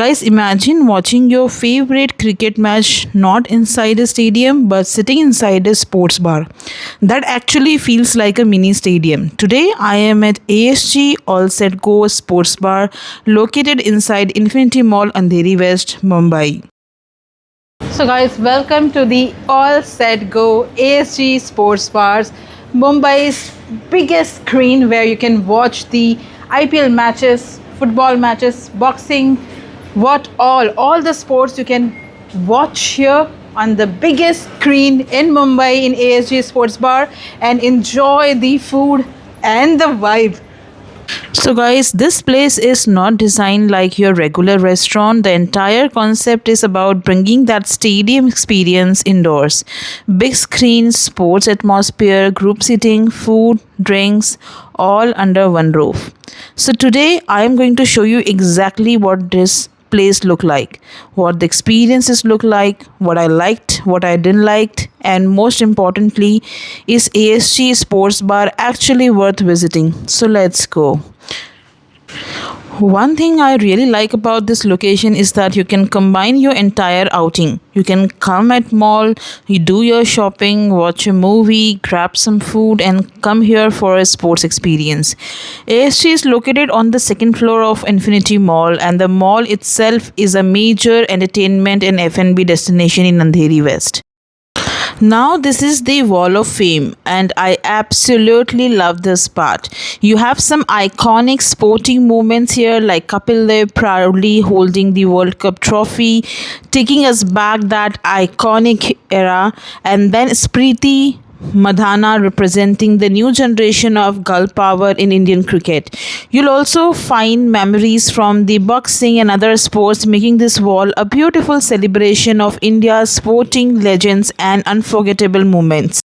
Guys, imagine watching your favorite cricket match not inside a stadium but sitting inside a sports bar. That actually feels like a mini stadium. Today, I am at ASG All Set Go Sports Bar located inside Infinity Mall, Andheri West, Mumbai. So, guys, welcome to the All Set Go ASG Sports Bars, Mumbai's biggest screen where you can watch the IPL matches, football matches, boxing, all the sports you can watch here on the biggest screen in Mumbai in ASG Sports Bar and enjoy the food and the vibe. So, guys, this place is not designed like your regular restaurant. The entire concept is about bringing that stadium experience indoors. Big screen, sports atmosphere, group seating, food, drinks, all under one roof. So, today I am going to show you exactly what this place look like, what the experiences look like, what I liked, what I didn't like, and most importantly, is ASG Sports Bar actually worth visiting? So let's go. One thing I really like about this location is that you can combine your entire outing. You can come at mall, you do your shopping, watch a movie, grab some food and come here for a sports experience. ASG is located on the second floor of Infinity Mall and the mall itself is a major entertainment and F&B destination in Andheri West. Now this is the Wall of Fame and I absolutely love this part. You have some iconic sporting moments here like Kapil Dev proudly holding the World Cup trophy, taking us back that iconic era, and then Spriti Madhana representing the new generation of girl power in Indian cricket. You'll also find memories from the boxing and other sports, making this wall a beautiful celebration of India's sporting legends and unforgettable moments.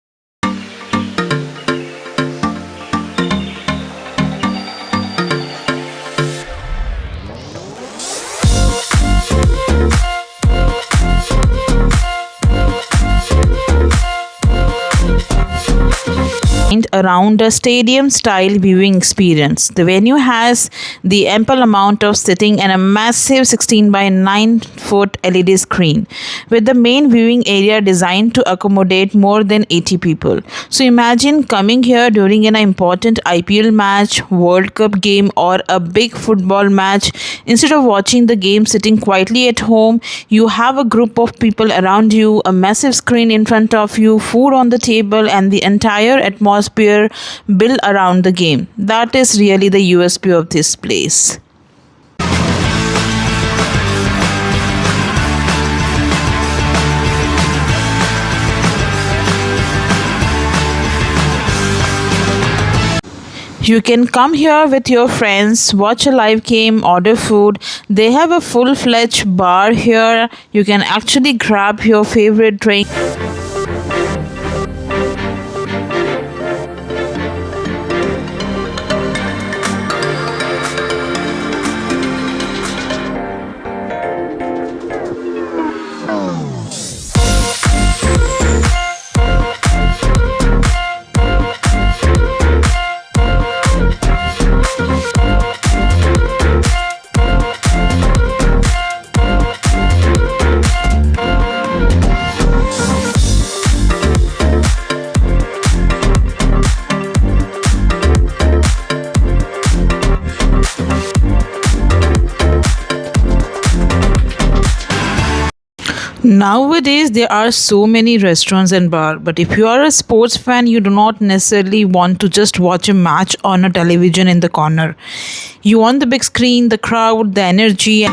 Around a stadium style viewing experience. The venue has the ample amount of seating and a massive 16 by 9 foot LED screen with the main viewing area designed to accommodate more than 80 people. So imagine coming here during an important IPL match, World Cup game or a big football match. Instead of watching the game sitting quietly at home, you have a group of people around you, a massive screen in front of you, food on the table and the entire atmosphere built around the game. That is really the USP of this place. You can come here with your friends, watch a live game, order food. They have a full-fledged bar here. You can actually grab your favorite drink. Nowadays, there are so many restaurants and bars, but if you are a sports fan, you do not necessarily want to just watch a match on a television in the corner. You want the big screen, the crowd, the energy.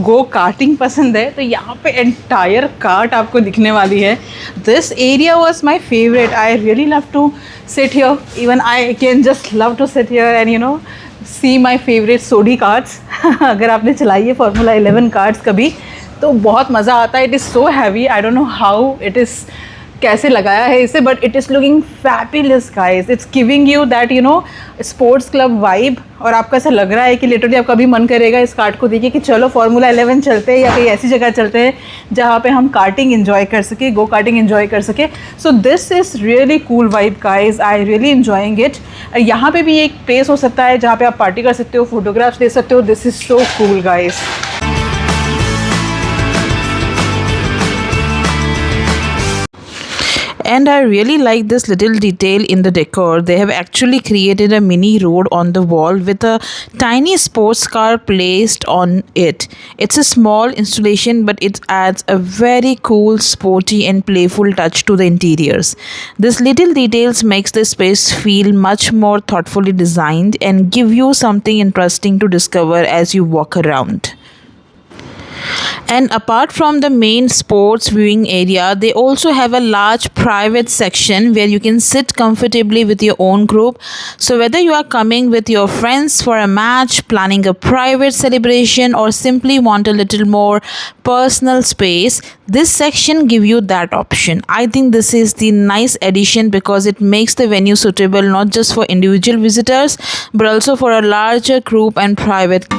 Go karting पसंद है तो यहाँ पे entire cart आपको दिखने वाली है. This area was my favourite. I really love to sit here. Even I can just love to sit here and see my favourite Sodi karts. अगर आपने चलाई है फार्मूला 11 कार्ड्स कभी तो बहुत मज़ा आता है. It is so heavy. I don't know how it is कैसे लगाया है इसे, but it is looking fabulous guys. It's giving you that sports club vibe. और आपको ऐसा लग रहा है कि लिटरली आपका भी मन करेगा इस कार्ट को देखिए कि चलो फार्मूला 11 चलते हैं या कहीं ऐसी जगह चलते हैं जहाँ पे हम कार्टिंग इन्जॉय कर सके, गो कार्टिंग इन्जॉय कर सके. So this is really cool vibe guys. I really enjoying it. यहाँ पे भी एक प्लेस हो सकता है जहाँ पे आप पार्टी कर सकते हो, फोटोग्राफ्स ले सकते हो. This is so cool guys. And I really like this little detail in the decor. They have actually created a mini road on the wall with a tiny sports car placed on it. It's a small installation, but it adds a very cool, sporty and playful touch to the interiors. This little details makes the space feel much more thoughtfully designed and give you something interesting to discover as you walk around. And apart from the main sports viewing area, they also have a large private section where you can sit comfortably with your own group. So whether you are coming with your friends for a match, planning a private celebration, or simply want a little more personal space, this section give you that option. I think this is the nice addition because it makes the venue suitable not just for individual visitors but also for a larger group and private.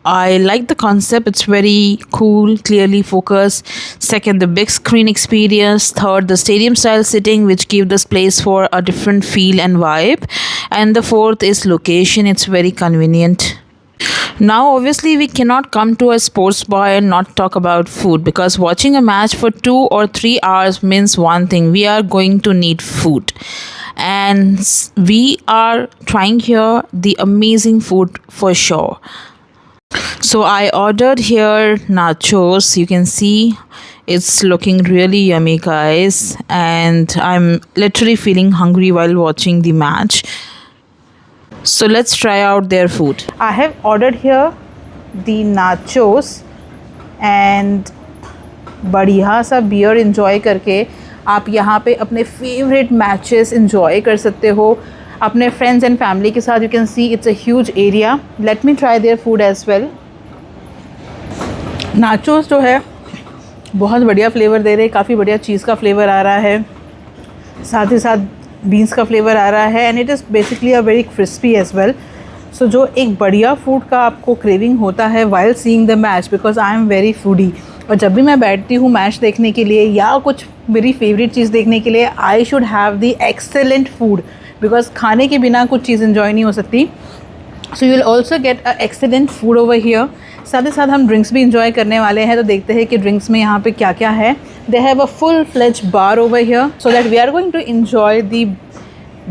I like the concept. It's very cool, clearly focused. Second, the big screen experience. Third, the stadium style sitting, which give this place for a different feel and vibe. And the fourth is location. It's very convenient. Now, obviously, we cannot come to a sports bar and not talk about food because watching a match for 2 or 3 hours means one thing: we are going to need food. And we are trying here the amazing food for sure. So I ordered here nachos. You can see it's looking really yummy, guys. And I'm literally feeling hungry while watching the match. So let's try out their food. I have ordered here the nachos and बढ़िया सा beer enjoy करके आप यहाँ पे अपने favourite matches enjoy कर सकते हो अपने फ्रेंड्स एंड फैमिली के साथ. You can see it's a huge area. Let me try there food as well. Nachos जो है बहुत बढ़िया फ्लेवर दे रहे हैं. काफ़ी बढ़िया चीज़ का फ्लेवर आ रहा है, साथ ही साथ बीन्स का फ्लेवर आ रहा है. And it is basically a very crispy as well. So जो एक बढ़िया फूड का आपको क्रेविंग होता है while seeing the match, because I am very foodie. और जब भी मैं बैठती हूँ मैच देखने के लिए या कुछ मेरी फेवरेट चीज़ देखने के लिए, I should have the excellent food, because खाने के बिना कुछ चीज़ इन्जॉय नहीं हो सकती. So you will also get a excellent food over here. साथ ही साथ हम ड्रिंक्स भी इंजॉय करने वाले हैं, तो देखते हैं कि ड्रिंक्स में यहाँ पे क्या क्या है. They have a full fledge bar over here so that we are going to enjoy the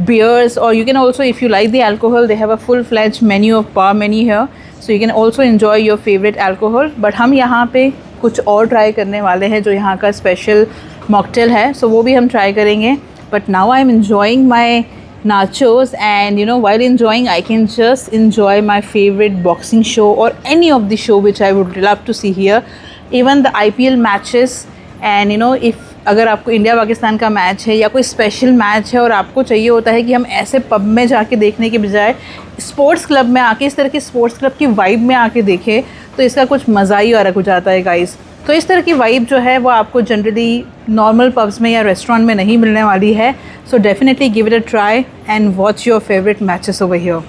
beers, or you can also, if you like the alcohol, they have a full-fledged menu of bar menu here, so you can also enjoy your favorite alcohol. But हम यहाँ पे कुछ और try करने वाले हैं जो यहाँ का स्पेशल मॉकटेल है, so वो भी हम ट्राई करेंगे. But now I'm enjoying my nachos, and while enjoying I can just enjoy my favorite boxing show or any of the show which I would love to see here, even the IPL matches. And if अगर आपको India Pakistan का match है या कोई special match है और आपको चाहिए होता है कि हम ऐसे पब में जाके देखने के बजाय स्पोर्ट्स क्लब में आके, इस तरह के स्पोर्ट्स क्लब की वाइब में आके देखें, तो इसका कुछ मज़ा ही अलग हो जाता है गाइस. तो इस तरह की वाइब जो है वो आपको जनरली नॉर्मल पब्स में या रेस्टोरेंट में नहीं मिलने वाली है. So definitely give it a try and watch your favourite matches over here.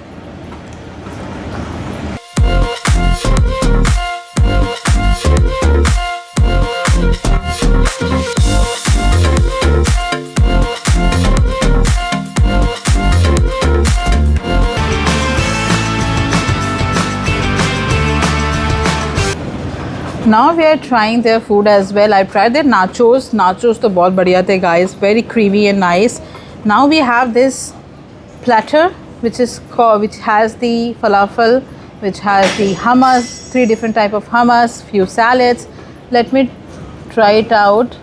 Now we are trying their food as well. I tried their nachos. Nachos तो बहुत बढ़िया थे guys. Very creamy and nice. Now we have this platter which has the falafel, which has the hummus, 3 different type of hummus, few salads. Let me try it out.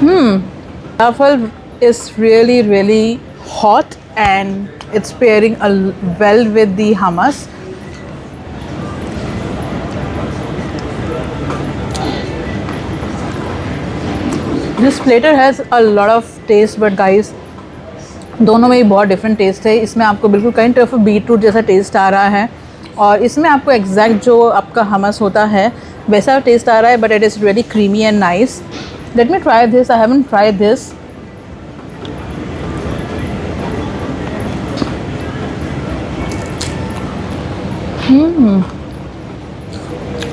Falafel is really hot and it's pairing well with the hummus. This platter has a lot of taste, but guys, दोनों में ही बहुत different test है. इसमें आपको बिल्कुल kind of beetroot जैसा test आ रहा है और इसमें आपको एग्जैक्ट जो आपका हमस होता है वैसा टेस्ट आ रहा है, but it is really creamy and nice. Late me try this. I haven't tried this.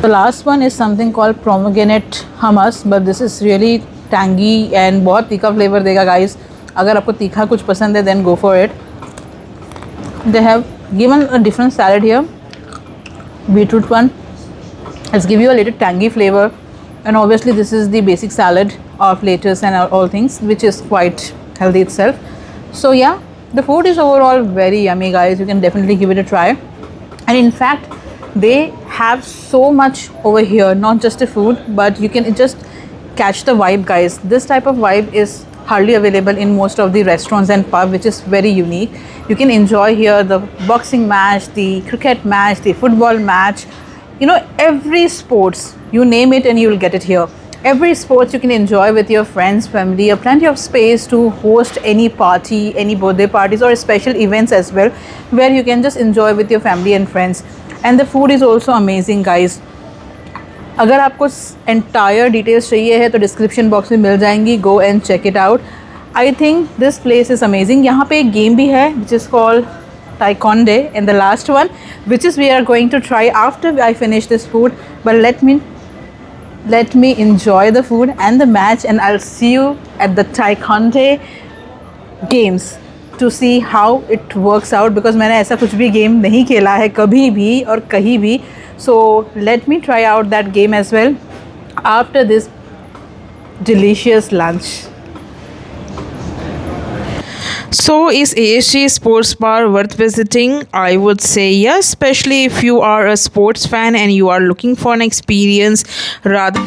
The last one is something called pomegranate hummus, but this is really tangy and बहुत तीखा flavour देगा guys. अगर आपको तीखा कुछ पसंद है then go for it. They have given a different salad here. Beetroot one. It's give you a little tangy flavor, and obviously this is the basic salad of lettuce and all things, which is quite healthy itself. So yeah, the food is overall very yummy guys. You can definitely give it a try. And in fact, they have so much over here, not just the food, but you can just catch the vibe guys. This type of vibe is hardly available in most of the restaurants and pub, which is very unique. You can enjoy here the boxing match, the cricket match, the football match, you know, every sports, you name it and you will get it here. Every sports you can enjoy with your friends, family. Plenty of space to host any party, any birthday parties or special events as well, where you can just enjoy with your family and friends. And the food is also amazing guys. अगर आपको entire details चाहिए है तो description box में मिल जाएंगी. Go and check it out. I think this place is amazing. यहाँ पे एक game भी है which is called Taekwondo, and the last one which is we are going to try after I finish this food. But let me enjoy the food and the match, and I'll see you at the Taekwondo games to see how it works out, because मैंने ऐसा कुछ भी game नहीं खेला है कभी भी और कहीं भी. So let me try out that game as well after this delicious lunch. So is ASG Sports Bar worth visiting? I would say yes, especially if you are a sports fan and you are looking for an experience rather.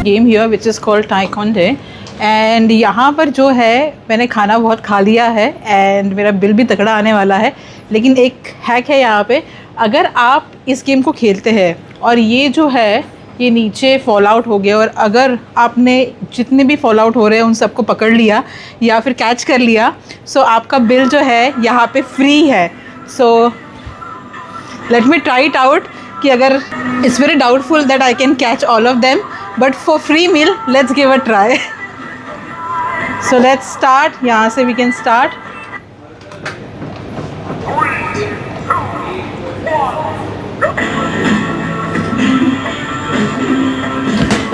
Game here which is called Taekwondo, and यहाँ पर जो है मैंने खाना बहुत खा लिया है and मेरा बिल भी तगड़ा आने वाला है. लेकिन एक हैक है यहाँ पे, अगर आप इस गेम को खेलते हैं और ये जो है ये नीचे फॉल आउट हो गया और अगर आपने जितने भी फॉल आउट हो रहे हैं उन सबको पकड़ लिया या फिर कैच कर लिया, सो आपका बिल जो है यहाँ पे फ्री है. So let me try it out कि अगर it's very doubtful that I can catch all of them, but for free meal let's give a try. So let's start. यहाँ से we can start.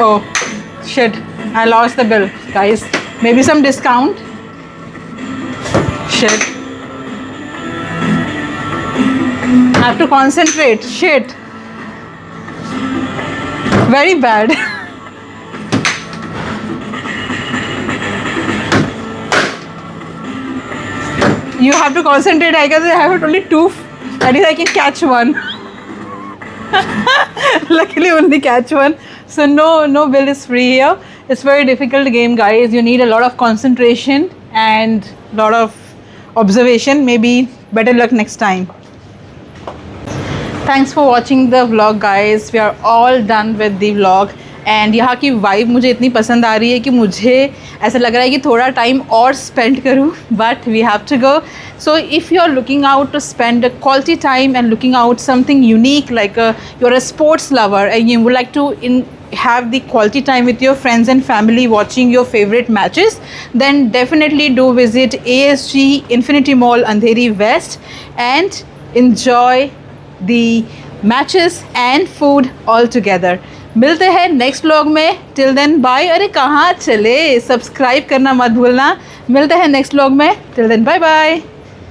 Oh shit, I lost the bill guys. Maybe some discount. Shit, I have to concentrate. Shit, very bad. You have to concentrate. I guess I have only 2. At least I can catch one. Luckily only catch one. So no bill is free here. It's very difficult game guys. You need a lot of concentration and lot of observation. Maybe better luck next time. Thanks for watching the vlog guys. We are all done with the vlog. And यहाँ की vibe मुझे इतनी पसंद आ रही है कि मुझे ऐसा लग रहा है कि थोड़ा टाइम और स्पेंड करूँ, but we have to go. So if you are looking out to spend quality time and looking out something unique, like you're a sports lover and you would like to have the quality time with your friends and family watching your favorite matches, then definitely do visit ASG Infinity Mall Andheri West and enjoy the matches and food all together. मिलते हैं next vlog में। Till then bye. अरे कहाँ चले, subscribe करना मत भूलना। मिलते हैं नेक्स्ट व्लॉग में। Till then bye bye.